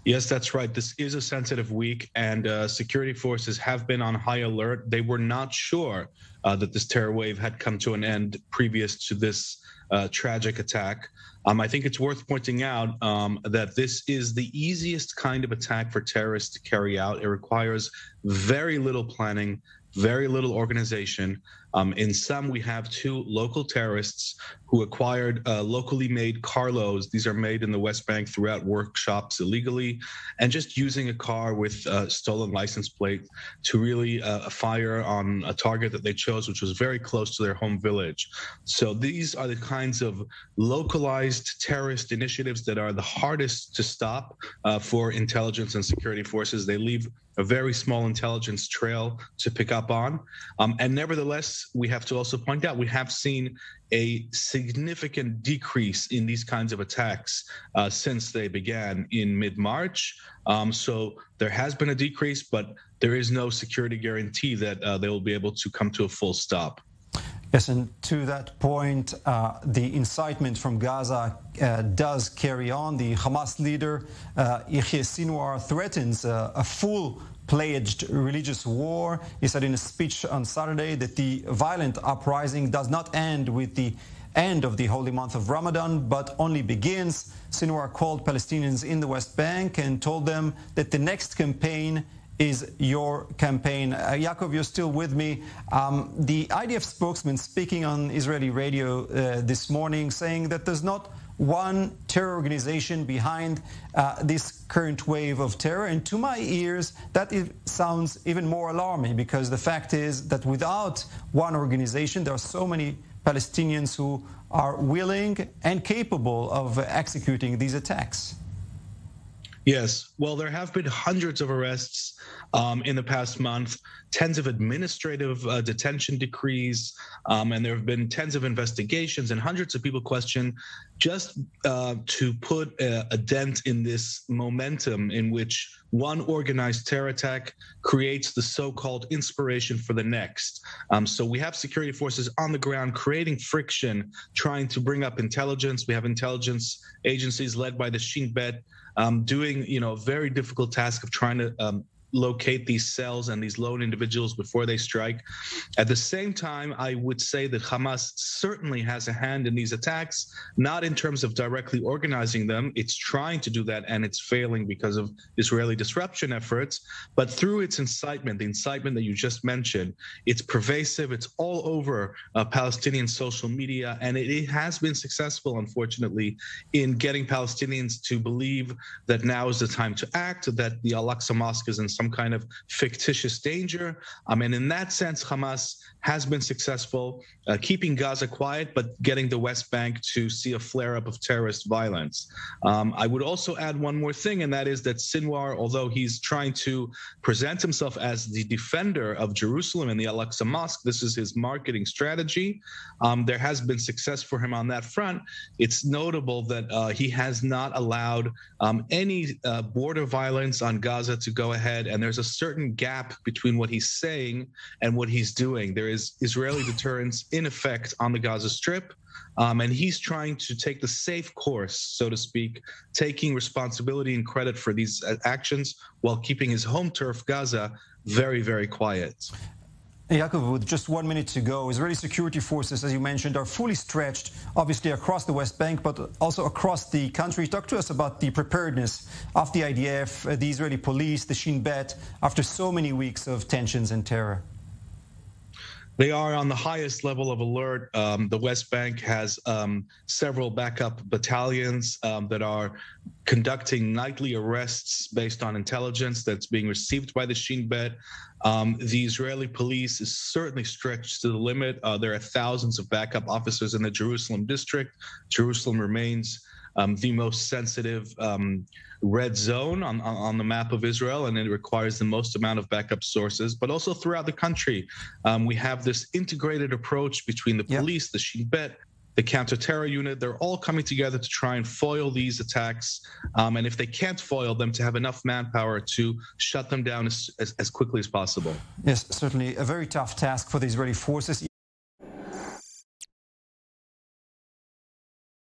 Yes, that's right. This is a sensitive week, and security forces have been on high alert. They were not sure that this terror wave had come to an end previous to this tragic attack. I think it's worth pointing out that this is the easiest kind of attack for terrorists to carry out. It requires very little planning, very little organization. In some, we have two local terrorists who acquired locally made carlos. These are made in the West Bank throughout workshops illegally, and just using a car with a stolen license plate to really fire on a target that they chose, which was very close to their home village. So these are the kinds of localized terrorist initiatives that are the hardest to stop for intelligence and security forces. They leave a very small intelligence trail to pick up on. And nevertheless, we have to also point out, we have seen a significant decrease in these kinds of attacks since they began in mid-March. So there has been a decrease, but there is no security guarantee that they will be able to come to a full stop. Yes, and to that point, the incitement from Gaza does carry on. The Hamas leader, Yahya Sinwar, threatens a full-fledged religious war. He said in a speech on Saturday that the violent uprising does not end with the end of the holy month of Ramadan, but only begins. Sinwar called Palestinians in the West Bank and told them that the next campaign is your campaign. Yaakov, you're still with me. The IDF spokesman speaking on Israeli radio this morning saying that there's not one terror organization behind this current wave of terror. And to my ears, that sounds even more alarming, because the fact is that without one organization, there are so many Palestinians who are willing and capable of executing these attacks. Yes, well, there have been hundreds of arrests in the past month, tens of administrative detention decrees, and there have been tens of investigations and hundreds of people questioned, just to put a dent in this momentum in which one organized terror attack creates the so-called inspiration for the next. So we have security forces on the ground creating friction, trying to bring up intelligence. We have intelligence agencies led by the Shin Bet doing, a very difficult task of trying to locate these cells and these lone individuals before they strike. At the same time, I would say that Hamas certainly has a hand in these attacks, not in terms of directly organizing them. It's trying to do that, and it's failing because of Israeli disruption efforts. But through its incitement, the incitement that you just mentioned, it's pervasive. It's all over Palestinian social media, and it has been successful, unfortunately, in getting Palestinians to believe that now is the time to act, that the Al-Aqsa Mosque is in some kind of fictitious danger. And in that sense, Hamas has been successful keeping Gaza quiet, but getting the West Bank to see a flare-up of terrorist violence. I would also add one more thing, and that is that Sinwar, although he's trying to present himself as the defender of Jerusalem and the Al-Aqsa Mosque, this is his marketing strategy. There has been success for him on that front. It's notable that he has not allowed any border violence on Gaza to go ahead, and there's a certain gap between what he's saying and what he's doing. There is Israeli deterrence in effect on the Gaza Strip, and he's trying to take the safe course, so to speak, taking responsibility and credit for these actions while keeping his home turf, Gaza, very, very quiet. Yaakov, with just 1 minute to go, Israeli security forces, as you mentioned, are fully stretched, obviously across the West Bank, but also across the country. Talk to us about the preparedness of the IDF, the Israeli police, the Shin Bet, after so many weeks of tensions and terror. They are on the highest level of alert. The West Bank has several backup battalions that are conducting nightly arrests based on intelligence that's being received by the Shin Bet. The Israeli police is certainly stretched to the limit. There are thousands of backup officers in the Jerusalem district. Jerusalem remains the most sensitive red zone on the map of Israel, and it requires the most amount of backup sources. But also throughout the country, we have this integrated approach between the police, the Shin Bet, the counter-terror unit. They're all coming together to try and foil these attacks. And if they can't foil them, to have enough manpower to shut them down as quickly as possible. Yes, certainly a very tough task for the Israeli forces.